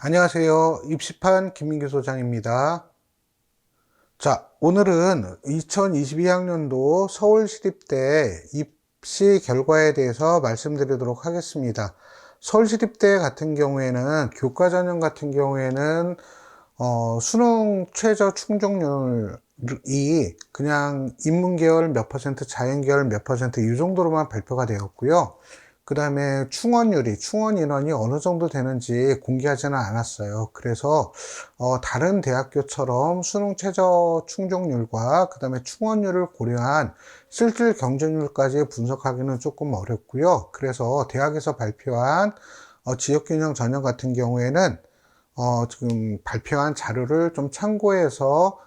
안녕하세요. 입시판 김민규 소장입니다. 자, 오늘은 2022학년도 서울시립대 입시 결과에 대해서 말씀드리도록 하겠습니다. 서울시립대 같은 경우에는 교과 전형 같은 경우에는 수능 최저 충족률이 그냥 인문계열 몇 퍼센트, 자연계열 몇 퍼센트 이 정도로만 발표가 되었고요. 그 다음에 충원 인원이 어느 정도 되는지 공개하지는 않았어요. 그래서 다른 대학교처럼 수능 최저 충족률과 그 다음에 충원율을 고려한 실질 경쟁률까지 분석하기는 조금 어렵고요. 그래서 대학에서 발표한 지역균형 전형 같은 경우에는 지금 발표한 자료를 좀 참고해서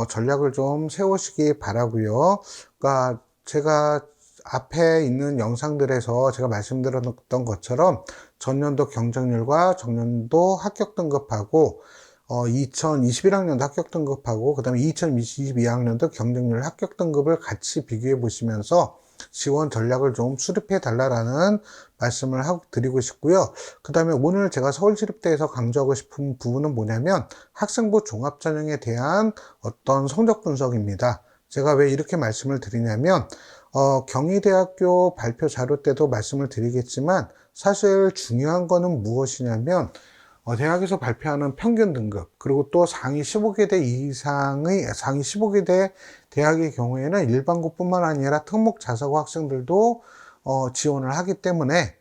전략을 좀 세우시기 바라고요. 그러니까 제가 앞에 있는 영상들에서 제가 말씀드렸던 것처럼 전년도 경쟁률과 전년도 합격 등급하고 2021학년도 합격 등급하고 그 다음에 2022학년도 경쟁률 합격 등급을 같이 비교해 보시면서 지원 전략을 좀 수립해 달라라는 말씀을 드리고 싶고요. 그 다음에 오늘 제가 서울시립대에서 강조하고 싶은 부분은 뭐냐면 학생부 종합전형에 대한 어떤 성적 분석입니다. 제가 왜 이렇게 말씀을 드리냐면 경희대학교 발표 자료 때도 말씀을 드리겠지만 사실 중요한 거는 무엇이냐면 대학에서 발표하는 평균 등급, 그리고 또 상위 15개대 이상의, 상위 15개대 대학의 경우에는 일반고뿐만 아니라 특목 자사고 학생들도 지원을 하기 때문에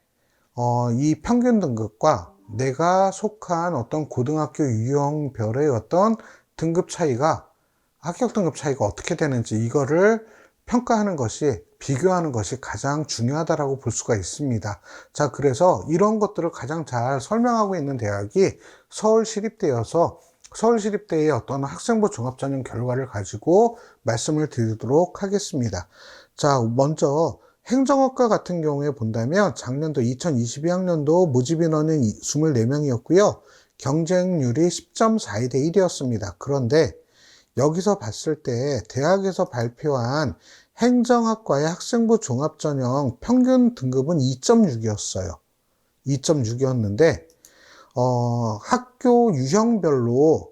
이 평균 등급과 내가 속한 어떤 고등학교 유형별의 어떤 등급 차이가, 합격 등급 차이가 어떻게 되는지 이거를 평가하는 것이, 비교하는 것이 가장 중요하다라고 볼 수가 있습니다. 자, 그래서 이런 것들을 가장 잘 설명하고 있는 대학이 서울시립대여서 서울시립대의 어떤 학생부 종합전형 결과를 가지고 말씀을 드리도록 하겠습니다. 자, 먼저 행정학과 같은 경우에 본다면 작년도 2022학년도 모집 인원은 24명이었고요. 경쟁률이 10.42대 1이었습니다. 그런데 여기서 봤을 때 대학에서 발표한 행정학과의 학생부 종합전형 평균 등급은 2.6이었어요. 2.6이었는데 학교 유형별로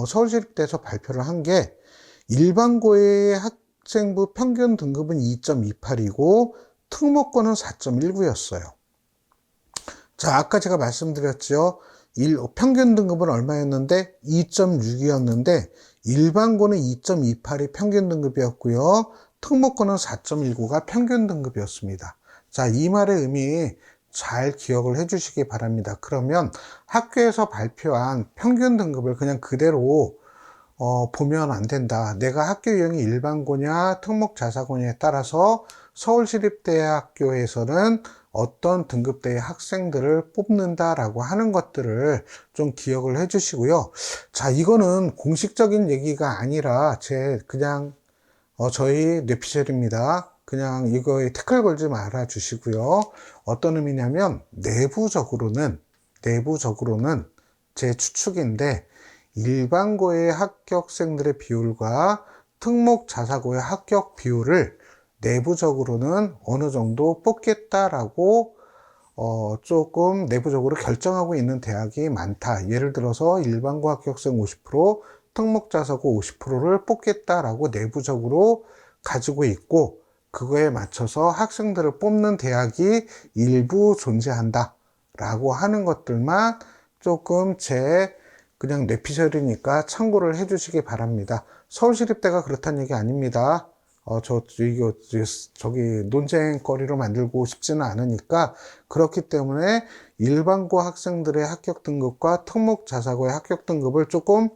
서울시립대에서 발표를 한 게 일반고의 학생부 평균 등급은 2.28이고 특목고는 4.19였어요. 자, 아까 제가 말씀드렸죠. 평균 등급은 얼마였는데 2.6이었는데 일반고는 2.28이 평균 등급이었고요. 특목고는 4.19가 평균 등급이었습니다. 자, 이 말의 의미 잘 기억을 해 주시기 바랍니다. 그러면 학교에서 발표한 평균 등급을 그냥 그대로 보면 안 된다. 내가 학교 유형이 일반고냐 특목 자사고냐에 따라서 서울시립대학교에서는 어떤 등급대의 학생들을 뽑는다라고 하는 것들을 좀 기억을 해 주시고요. 자, 이거는 공식적인 얘기가 아니라 그냥 저희 뇌피셜입니다. 그냥 이거에 태클 걸지 말아 주시고요. 어떤 의미냐면 내부적으로는 제 추측인데 일반고의 합격생들의 비율과 특목 자사고의 합격 비율을 내부적으로는 어느 정도 뽑겠다라고 조금 내부적으로 결정하고 있는 대학이 많다. 예를 들어서 일반고 합격생 50%, 특목 자사고 50%를 뽑겠다라고 내부적으로 가지고 있고 그거에 맞춰서 학생들을 뽑는 대학이 일부 존재한다라고 하는 것들만 조금 그냥 뇌피셜이니까 참고를 해 주시기 바랍니다. 서울시립대가 그렇다는 얘기 아닙니다. 저기 논쟁거리로 만들고 싶지는 않으니까 그렇기 때문에 일반고 학생들의 합격 등급과 특목 자사고의 합격 등급을 조금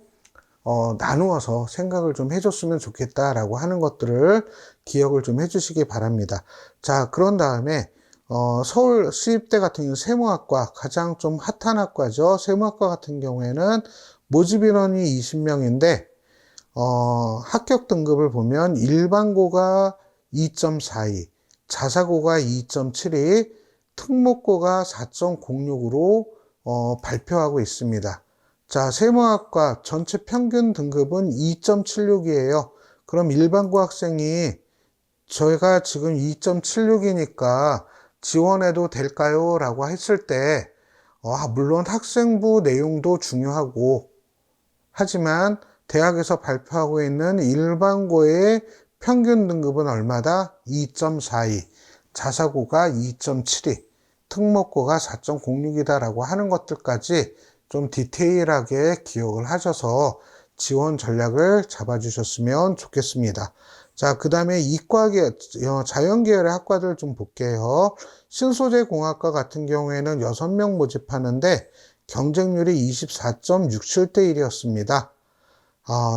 나누어서 생각을 좀 해줬으면 좋겠다라고 하는 것들을 기억을 좀 해주시기 바랍니다. 자, 그런 다음에 서울시립대 같은 경우는 세무학과 가장 좀 핫한 학과죠. 세무학과 같은 경우에는 모집 인원이 20명인데 합격 등급을 보면 일반고가 2.42, 자사고가 2.72, 특목고가 4.06으로 발표하고 있습니다. 자, 세무학과 전체 평균 등급은 2.76이에요. 그럼 일반고 학생이 저희가 지금 2.76이니까 지원해도 될까요? 라고 했을 때 물론 학생부 내용도 중요하고, 하지만 대학에서 발표하고 있는 일반고의 평균 등급은 얼마다? 2.42, 자사고가 2.72, 특목고가 4.06이다라고 하는 것들까지 좀 디테일하게 기억을 하셔서 지원 전략을 잡아주셨으면 좋겠습니다. 자, 그 다음에 자연계열의 학과들 좀 볼게요. 신소재공학과 같은 경우에는 6명 모집하는데 경쟁률이 24.67대 1이었습니다.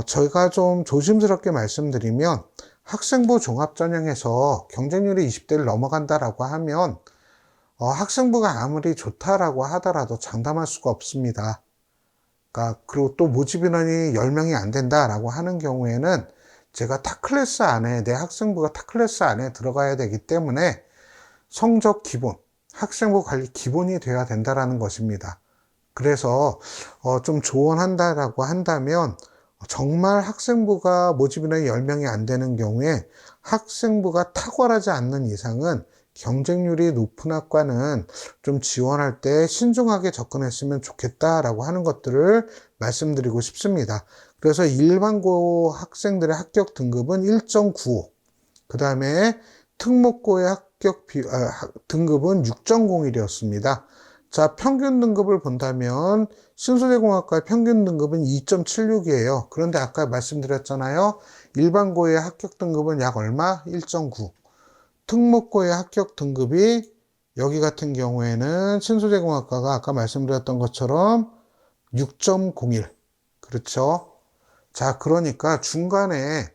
저희가 좀 조심스럽게 말씀드리면 학생부 종합전형에서 경쟁률이 20대를 넘어간다라고 하면 학생부가 아무리 좋다라고 하더라도 장담할 수가 없습니다. 그러니까 그리고 또 모집 인원이 10명이 안 된다라고 하는 경우에는 제가 타 클래스 안에 내 학생부가 타 클래스 안에 들어가야 되기 때문에 성적 기본, 학생부 관리 기본이 돼야 된다라는 것입니다. 그래서 좀 조언한다라고 한다면 정말 학생부가 모집 인원이 10명이 안 되는 경우에 학생부가 탁월하지 않는 이상은 경쟁률이 높은 학과는 좀 지원할 때 신중하게 접근했으면 좋겠다라고 하는 것들을 말씀드리고 싶습니다. 그래서 일반고 학생들의 합격 등급은 1.95, 그 다음에 특목고의 등급은 6.01이었습니다. 자, 평균 등급을 본다면 신소재공학과의 평균 등급은 2.76이에요. 그런데 아까 말씀드렸잖아요. 일반고의 합격 등급은 약 얼마? 1.9. 특목고의 합격 등급이 여기 같은 경우에는 신소재공학과가 아까 말씀드렸던 것처럼 6.01. 그렇죠? 자, 그러니까 중간에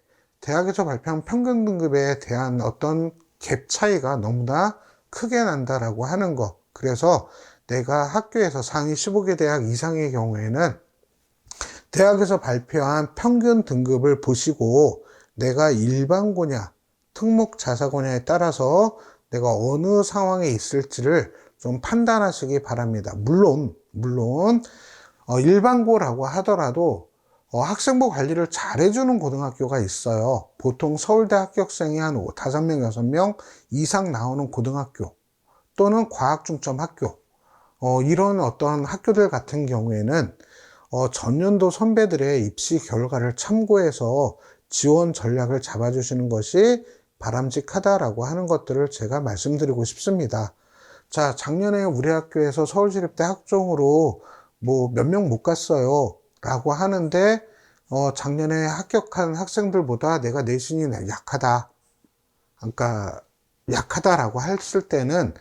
대학에서 발표한 평균 등급에 대한 어떤 갭 차이가 너무나 크게 난다라고 하는 거. 그래서 내가 학교에서 상위 15개 대학 이상의 경우에는 대학에서 발표한 평균 등급을 보시고 내가 일반고냐, 특목 자사고냐에 따라서 내가 어느 상황에 있을지를 좀 판단하시기 바랍니다. 물론 일반고라고 하더라도 학생부 관리를 잘해주는 고등학교가 있어요. 보통 서울대 합격생이 한 5명, 6명 이상 나오는 고등학교 또는 과학중점 학교, 이런 어떤 학교들 같은 경우에는 전년도 선배들의 입시 결과를 참고해서 지원 전략을 잡아주시는 것이 바람직하다라고 하는 것들을 제가 말씀드리고 싶습니다. 자, 작년에 우리 학교에서 서울시립대 학종으로 뭐 몇 명 못 갔어요 라고 하는데 작년에 합격한 학생들보다 내가 내신이 약하다, 그러니까 약하다라고 했을 때는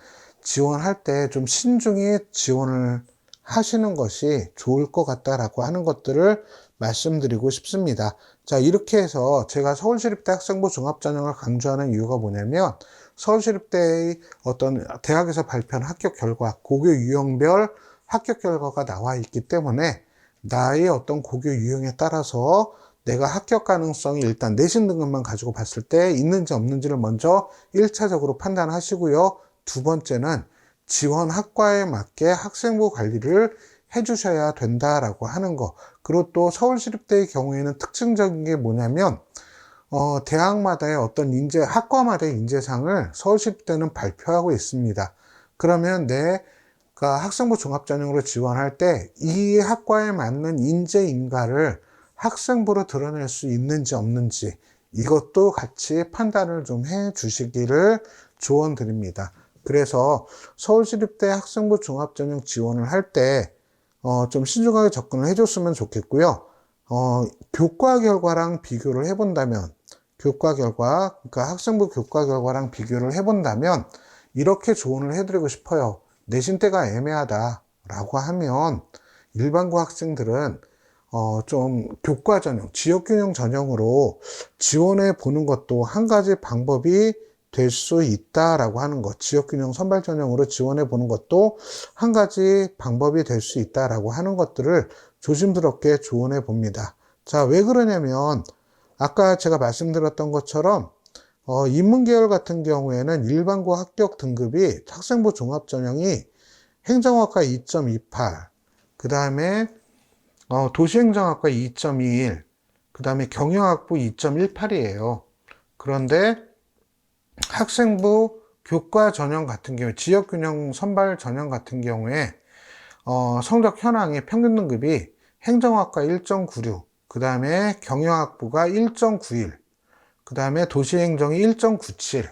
지원할 때 좀 신중히 지원을 하시는 것이 좋을 것 같다라고 하는 것들을 말씀드리고 싶습니다. 자, 이렇게 해서 제가 서울시립대 학생부 종합전형을 강조하는 이유가 뭐냐면 서울시립대의 어떤 대학에서 발표한 합격 결과, 고교 유형별 합격 결과가 나와 있기 때문에 나의 어떤 고교 유형에 따라서 내가 합격 가능성이 일단 내신 등급만 가지고 봤을 때 있는지 없는지를 먼저 1차적으로 판단하시고요. 두 번째는 지원 학과에 맞게 학생부 관리를 해주셔야 된다라고 하는 거. 그리고 또 서울시립대의 경우에는 특징적인 게 뭐냐면 대학마다의 어떤 학과마다의 인재상을 서울시립대는 발표하고 있습니다. 그러면 내가 학생부 종합전형으로 지원할 때 이 학과에 맞는 인재인가를 학생부로 드러낼 수 있는지 없는지 이것도 같이 판단을 좀 해 주시기를 조언드립니다. 그래서 서울시립대 학생부 종합전형 지원을 할 때 좀 신중하게 접근을 해줬으면 좋겠고요. 교과 결과랑 비교를 해본다면 그러니까 학생부 교과 결과랑 비교를 해본다면 이렇게 조언을 해드리고 싶어요. 내신대가 애매하다라고 하면 일반고 학생들은 좀 교과 전형, 지역균형 전형으로 지원해 보는 것도 한 가지 방법이 될 수 있다라고 하는 것, 지역균형 선발 전형으로 지원해 보는 것도 한 가지 방법이 될 수 있다라고 하는 것들을 조심스럽게 조언해 봅니다. 자, 왜 그러냐면 아까 제가 말씀드렸던 것처럼 인문계열 같은 경우에는 일반고 합격 등급이 학생부 종합전형이 행정학과 2.28, 그 다음에 도시행정학과 2.21, 그 다음에 경영학부 2.18이에요. 그런데 학생부 교과 전형 같은 경우에 지역균형 선발 전형 같은 경우에 성적 현황의 평균 등급이 행정학과 1.96, 그 다음에 경영학부가 1.91, 그 다음에 도시행정이 1.97.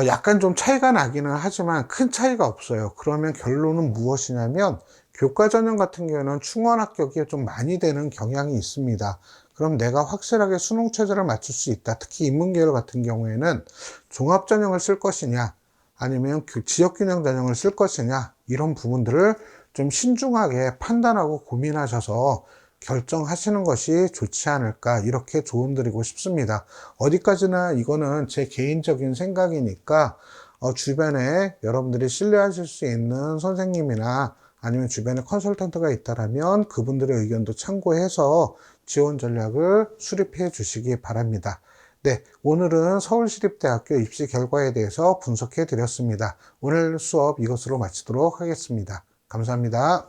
약간 좀 차이가 나기는 하지만 큰 차이가 없어요. 그러면 결론은 무엇이냐면 교과 전형 같은 경우는 충원 합격이 좀 많이 되는 경향이 있습니다. 그럼 내가 확실하게 수능 최저를 맞출 수 있다. 특히 인문계열 같은 경우에는 종합 전형을 쓸 것이냐 아니면 지역균형 전형을 쓸 것이냐, 이런 부분들을 좀 신중하게 판단하고 고민하셔서 결정하시는 것이 좋지 않을까, 이렇게 조언 드리고 싶습니다. 어디까지나 이거는 제 개인적인 생각이니까 주변에 여러분들이 신뢰하실 수 있는 선생님이나 아니면 주변에 컨설턴트가 있다라면 그분들의 의견도 참고해서 지원 전략을 수립해 주시기 바랍니다. 네, 오늘은 서울시립대학교 입시 결과에 대해서 분석해 드렸습니다. 오늘 수업 이것으로 마치도록 하겠습니다. 감사합니다.